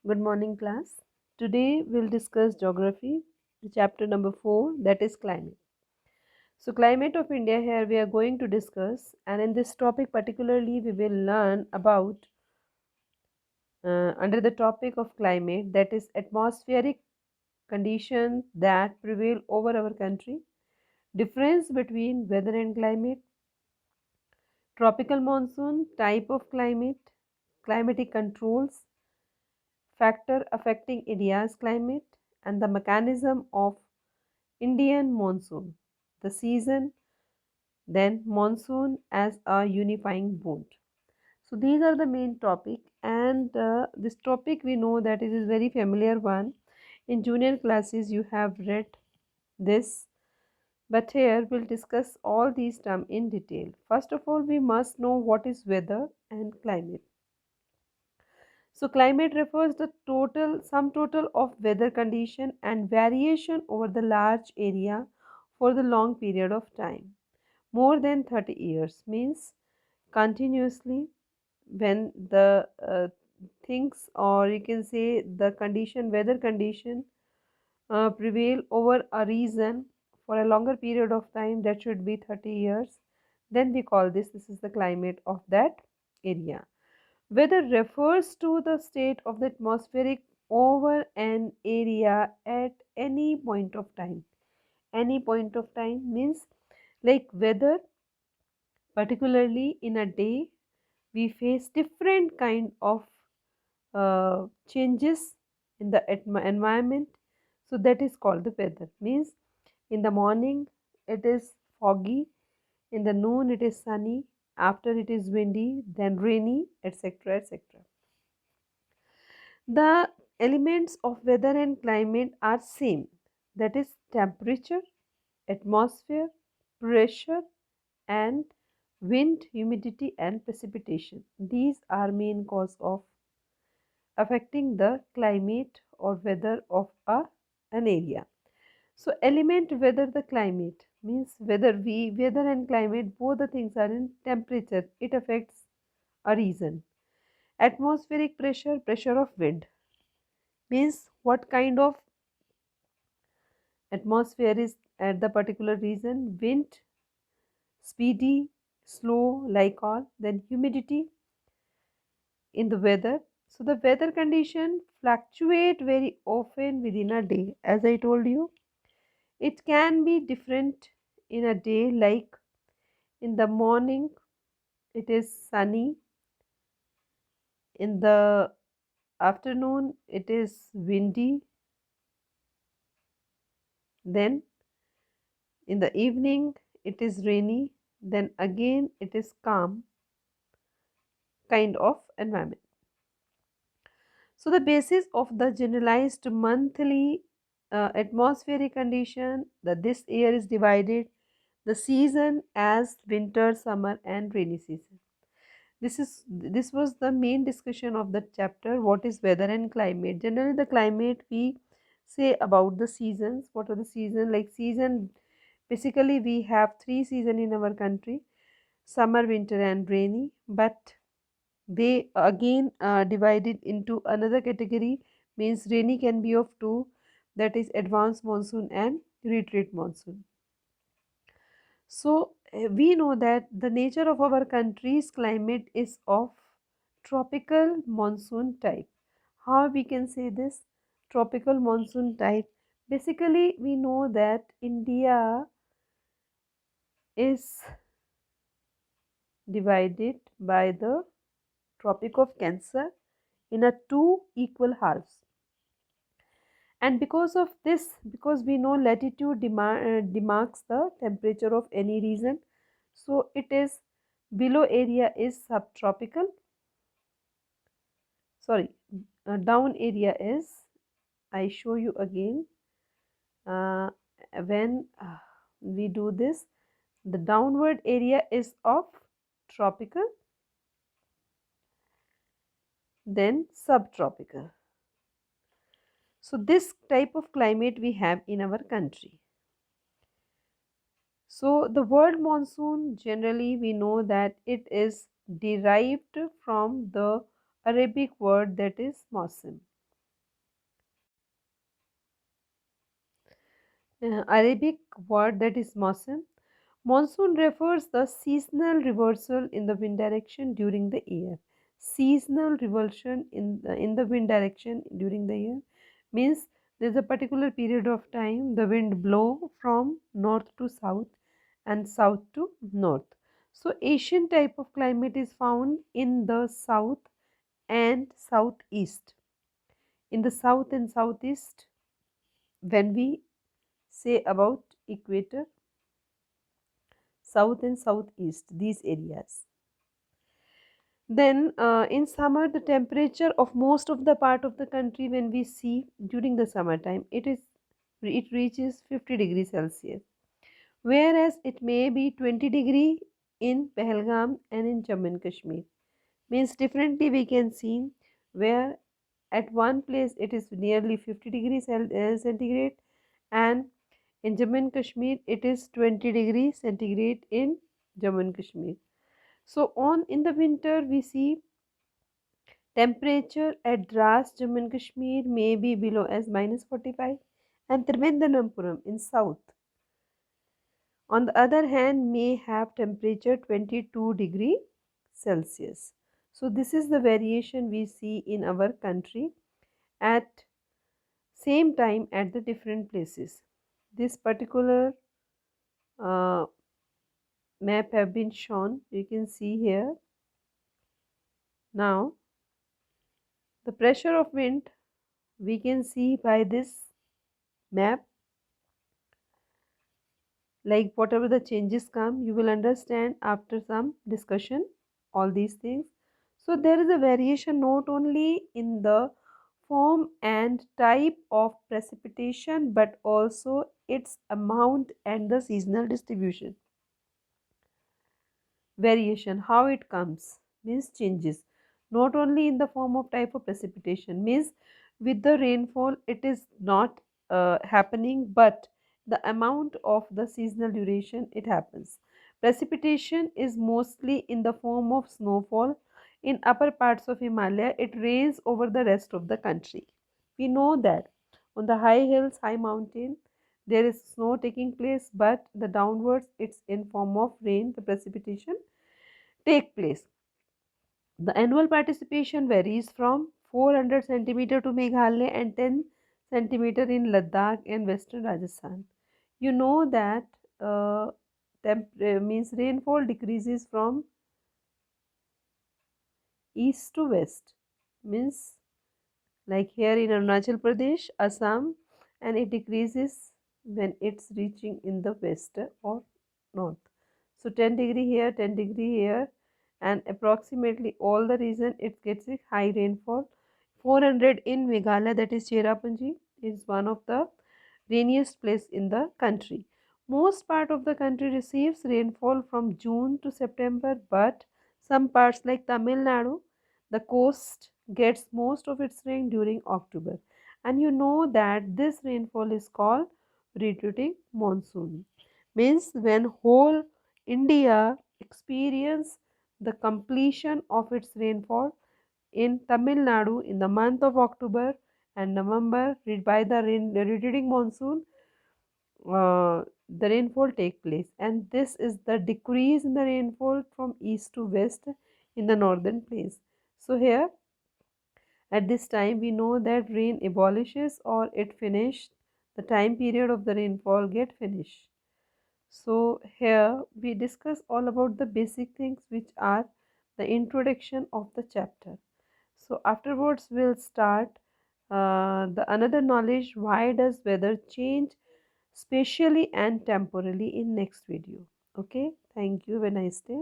Good morning, class. Today we'll discuss geography, chapter number 4, that is climate. So, climate of India here we are going to discuss, and in this topic, particularly, we will learn about under the topic of climate, that is atmospheric conditions that prevail over our country, difference between weather and climate, tropical monsoon, type of climate, climatic controls, factor affecting India's climate, and the mechanism of Indian monsoon, the season, then monsoon as a unifying bond. So these are the main topic, and this topic we know that it is very familiar one. In junior classes you have read this, but here we'll discuss all these terms in detail. First of all, we must know what is weather and climate. So climate refers to total sum total of weather condition and variation over the large area for the long period of time. More than 30 years means continuously when the things, or you can say the condition, weather condition prevail over a region for a longer period of time, that should be 30 years, then we call this is the climate of that area. Weather refers to the state of the atmospheric over an area at any point of time. Any point of time means like weather, particularly in a day we face different kind of changes in the environment. So that is called the weather. Means in the morning it is foggy, in the noon it is sunny, after it is windy, then rainy, etc., etc. The elements of weather and climate are same, that is temperature, atmosphere, pressure, and wind, humidity, and precipitation. These are main cause of affecting the climate or weather of an area. So element weather, the climate means weather and climate, both the things are in temperature, it affects a region. Atmospheric pressure, pressure of wind means what kind of atmosphere is at the particular region. Wind, speedy, slow, like all. Then humidity in the weather. So the weather condition fluctuate very often within a day. As I told you, it can be different in a day, like in the morning it is sunny, in the afternoon it is windy, then in the evening it is rainy, then again it is calm kind of environment. So the basis of the generalized monthly atmospheric condition, that this year is divided the season as winter, summer, and rainy season. This was the main discussion of the chapter. What is weather and climate? Generally, the climate we say about the seasons. What are the season? Like season, basically we have three season in our country: summer, winter, and rainy. But they again divided into another category, means rainy can be of two, that is advanced monsoon and retreat monsoon. So we know that the nature of our country's climate is of tropical monsoon type. How we can say this? Tropical monsoon type. Basically, we know that India is divided by the Tropic of Cancer in a two equal halves. And because of this, because we know latitude demarks the temperature of any region, so it is below area is subtropical, sorry, down area is, I show you again, uh, when we do this, the downward area is of tropical, then subtropical. So this type of climate we have in our country. So the word monsoon, generally we know that it is derived from the Arabic word that is mausim. Arabic word that is mawsim. Monsoon refers the seasonal reversal in the wind direction during the year. Seasonal reversion in the wind direction during the year means there's a particular period of time the wind blow from north to south and south to north. So Asian type of climate is found in the south and southeast. In the south and southeast, when we say about equator, south and southeast, these areas. Then in summer, the temperature of most of the part of the country, when we see during the summertime, it reaches 50 degrees Celsius, whereas it may be 20 degree in Pahalgam and in Jammu and Kashmir. Means differently we can see where at one place it is nearly 50 degrees centigrade, and in Jammu and Kashmir it is 20 degrees centigrade in Jammu and Kashmir. So on in the winter we see temperature at Dras, Jammu and Kashmir may be below as -45, and Trivandrum in south on the other hand may have temperature 22 degree Celsius. So this is the variation we see in our country at same time at the different places. This particular uh, map have been shown, you can see here. Now the pressure of wind we can see by this map, like whatever the changes come you will understand after some discussion all these things. So there is a variation not only in the form and type of precipitation but also its amount and the seasonal distribution. Variation, how it comes means changes not only in the form of type of precipitation, means with the rainfall it is not happening, but the amount of the seasonal duration it happens. Precipitation is mostly in the form of snowfall. In upper parts of Himalaya it rains over the rest of the country. We know that on the high hills, high mountain, there is snow taking place, but the downwards it's in form of rain, the precipitation take place. The annual participation varies from 400 centimeter to Meghalaya and 10 centimeter in Ladakh and western Rajasthan. You know that means rainfall decreases from east to west, means like here in Arunachal Pradesh, Assam, and it decreases when it's reaching in the west or north. So 10 degree here, 10 degree here, and approximately all the region it gets a high rainfall. 400 in Meghalaya, that is Cherrapunji, is one of the rainiest place in the country. Most part of the country receives rainfall from June to September, but some parts like Tamil Nadu, the coast gets most of its rain during October. And you know that this rainfall is called retreating monsoon. Means when whole India experience the completion of its rainfall in Tamil Nadu in the month of October and November by the retreating monsoon, the rainfall take place, and this is the decrease in the rainfall from east to west in the northern place. So here at this time we know that rain abolishes or it finished, the time period of the rainfall get finished. So here we discuss all about the basic things which are the introduction of the chapter. So afterwards we'll start the another knowledge, why does weather change spatially and temporally, in next video. Okay, thank you, have a nice day.